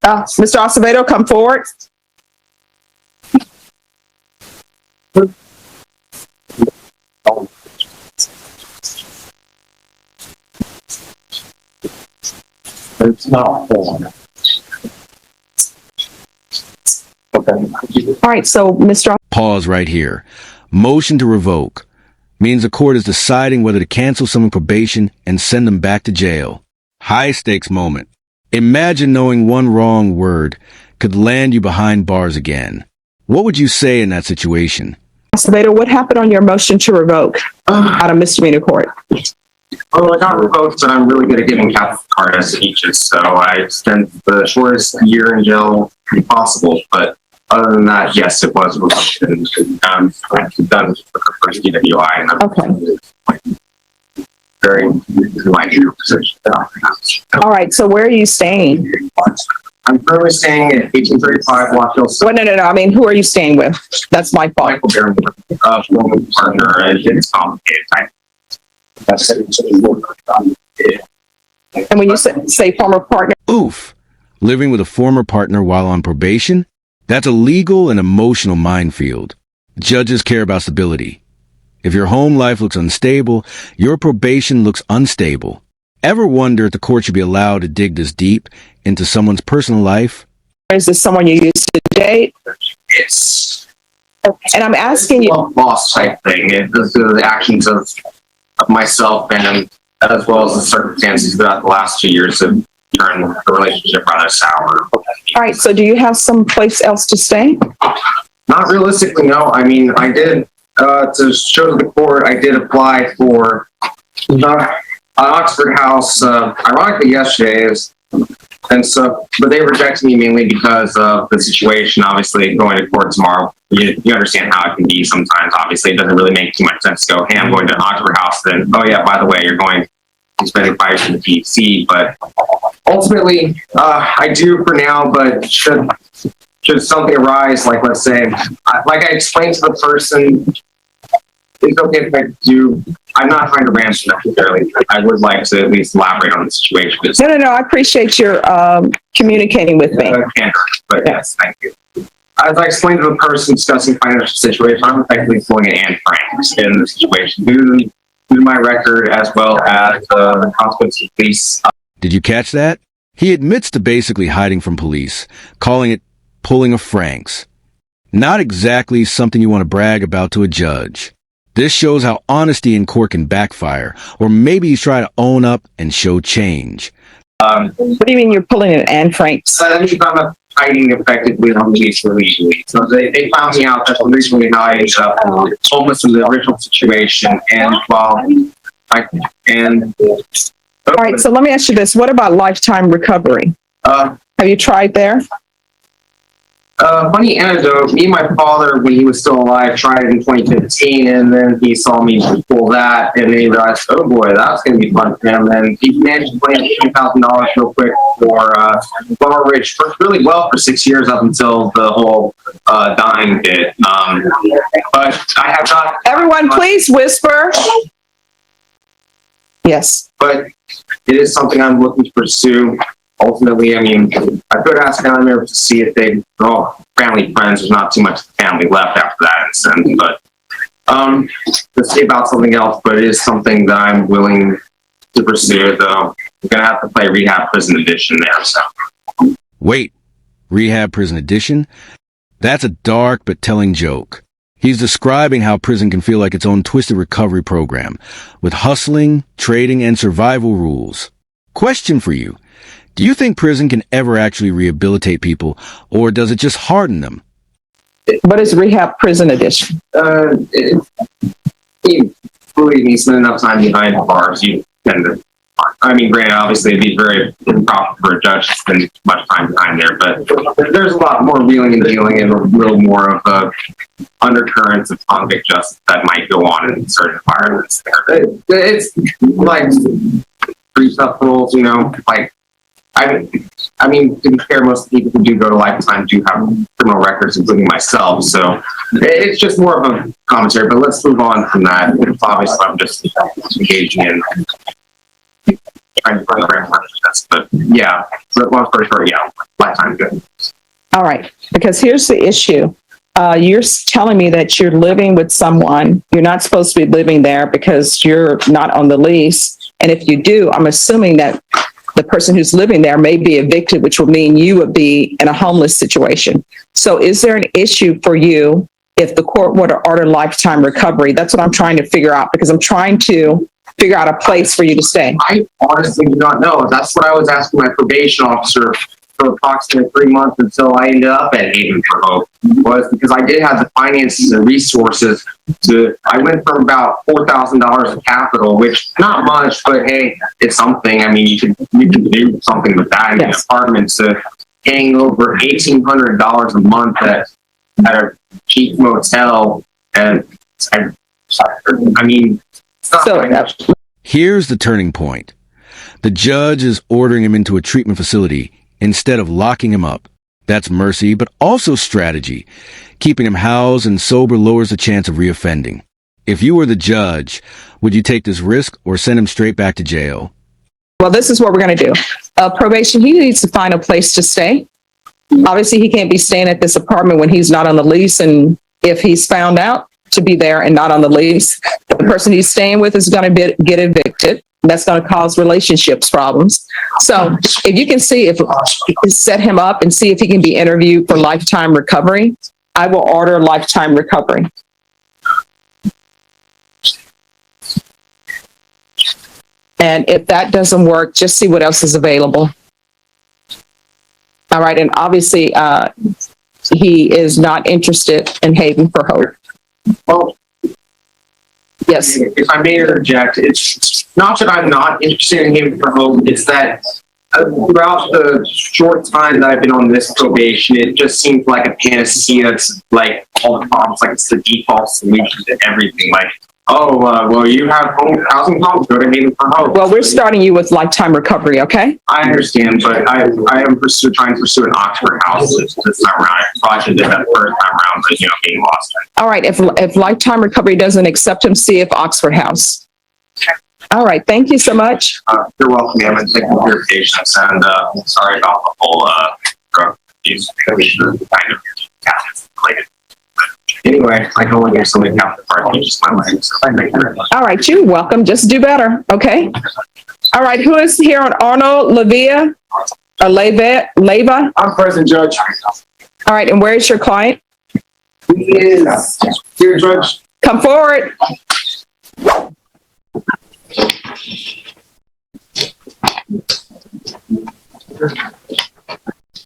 Mr. Acevedo, come forward. It's not form. Okay. All right, so Mr. Pause right here. Motion to revoke means the court is deciding whether to cancel someone's probation and send them back to jail. High stakes moment. Imagine knowing one wrong word could land you behind bars again. What would you say in that situation? Acevedo, what happened on your motion to revoke out of misdemeanor court? Well, I got revoked, but I'm really good at giving capital card speeches, so I spent the shortest year in jail possible. But other than that, yes, it was revoked, and I've done for the first DWI, and I'm very like your position. All right, so where are you staying? I'm currently staying at 1835 Lock Hill. Well, no. I mean, who are you staying with? That's my fault. Michael Barrymore, former partner, and it's complicated. And when you say former partner, Oof. Living with a former partner while on probation? That's a legal and emotional minefield. Judges care about stability. If your home life looks unstable, your probation looks unstable. Ever wonder if the court should be allowed to dig this deep into someone's personal life? is this someone you used to date? It's And I'm asking you. a boss type thing. It's the actions of myself and as well as the circumstances throughout the last 2 years have turned the relationship rather sour. All right, so do you have some place else to stay? Not realistically, no. I mean, I did, to show to the court, I did apply for an Oxford house, ironically yesterday, and so, but they rejected me mainly because of the situation. Obviously, going to court tomorrow, you understand how it can be sometimes. Obviously, it doesn't really make too much sense to go, hey, I'm going to an Oxford house, then, oh yeah, by the way, you're going to spend 5 years in the PC. But ultimately, I do for now, but should something arise, like let's say, like I explained to the person, it's okay if I do. I'm not trying to rant necessarily. I would like to at least elaborate on the situation. No. I appreciate your communicating with me. But yes, thank you. As I explained to the person discussing financial situation, I'm effectively pulling an Anne Frank in the situation due to my record as well as the consequences of police. Did you catch that? He admits to basically hiding from police, calling it pulling a Franks. Not exactly something you want to brag about to a judge. This shows how honesty in court can backfire, or maybe he's trying to own up and show change. What do you mean you're pulling an Anne Frank? That means I'm not hiding effectively on release illegally. So they found me out. That's the reason we I ended up homeless in the original situation. And while All right, so let me ask you this. What about lifetime recovery? Have you tried there? Funny anecdote, me and my father, when he was still alive, tried it in 2015, and then he saw me pull that, and then he realized, oh boy, that's going to be fun for him, and he managed to pay $2,000 real quick for Lower Ridge, worked really well for 6 years up until the whole dying bit. But I have not... Everyone, please whisper. Yes. But it is something I'm looking to pursue. Ultimately, I mean, I could ask family members to see if they, family, friends, there's not too much family left after that incident, but to say about something else, but it is something that I'm willing to pursue, though. I'm going to have to play Rehab Prison Edition there, so. Wait, Rehab Prison Edition? That's a dark but telling joke. He's describing how prison can feel like its own twisted recovery program, with hustling, trading, and survival rules. Question for you. Do you think prison can ever actually rehabilitate people, or does it just harden them? What is Rehab Prison Edition? Believe me, spend enough time behind bars, you tend to, I mean, granted, obviously it'd be very improper for a judge to spend much time behind there, but there's a lot more wheeling and dealing and a little more of undercurrents of convict justice that might go on in certain environments there. It's like street stuff rules, you know, like, I mean, to be fair, most of the people who do go to lifetime do have criminal records, including myself. So it's just more of a commentary. But let's move on from that. Obviously, I'm just engaging in trying to program this, but yeah, long story short, yeah, lifetime good. All right, because here's the issue. You're telling me that you're living with someone. You're not supposed to be living there because you're not on the lease. And if you do, I'm assuming that the person who's living there may be evicted, which would mean you would be in a homeless situation. So is there an issue for you if the court were to order lifetime recovery? That's what I'm trying to figure out, because I'm trying to figure out a place for you to stay. I honestly do not know. That's what I was asking my probation officer for approximately 3 months until I ended up at Haven for Hope, was because I did have the finances and resources I went from about $4,000 of capital, which not much, but hey, it's something. I mean, you can do something with that in an apartment, to paying over $1,800 a month at a cheap motel. And I mean, it's not financial. Here's the turning point. The judge is ordering him into a treatment facility instead of locking him up. That's mercy, but also strategy. Keeping him housed and sober lowers the chance of reoffending. If you were the judge, would you take this risk or send him straight back to jail? Well, this is what we're going to do. Probation, he needs to find a place to stay. Obviously, he can't be staying at this apartment when he's not on the lease. And if he's found out to be there and not on the lease, the person he's staying with is going to get evicted. That's going to cause relationships problems. So if you can see if set him up and see if he can be interviewed for lifetime recovery, I will order lifetime recovery. And if that doesn't work, just see what else is available. All right. And obviously, he is not interested in Haven for Hope. Well, yes. If I may interject, it's not that I'm not interested in Haven for Hope. It's that throughout the short time that I've been on this probation, it just seems like a panacea. It's like all the problems, like it's the default solution to everything. Like, well, you have housing problems, go to Haven for Hope. Well, we're starting you with lifetime recovery, okay? I understand, but I am trying to pursue an Oxford house this time around. I probably should have did that first time around, but getting lost. All right, if lifetime recovery doesn't accept him, see if Oxford House. All right, thank you so much. You're welcome, ma'am, and thank you for your patience. And sorry about the whole drug use kind of related. Anyway, I can only give somebody half the part, just my legs. So thank you very much. All right, you're welcome. Just do better, okay? All right, who is here on Arnold Leva? I'm present, Judge. All right, and where is your client? He is here, Judge. Come forward.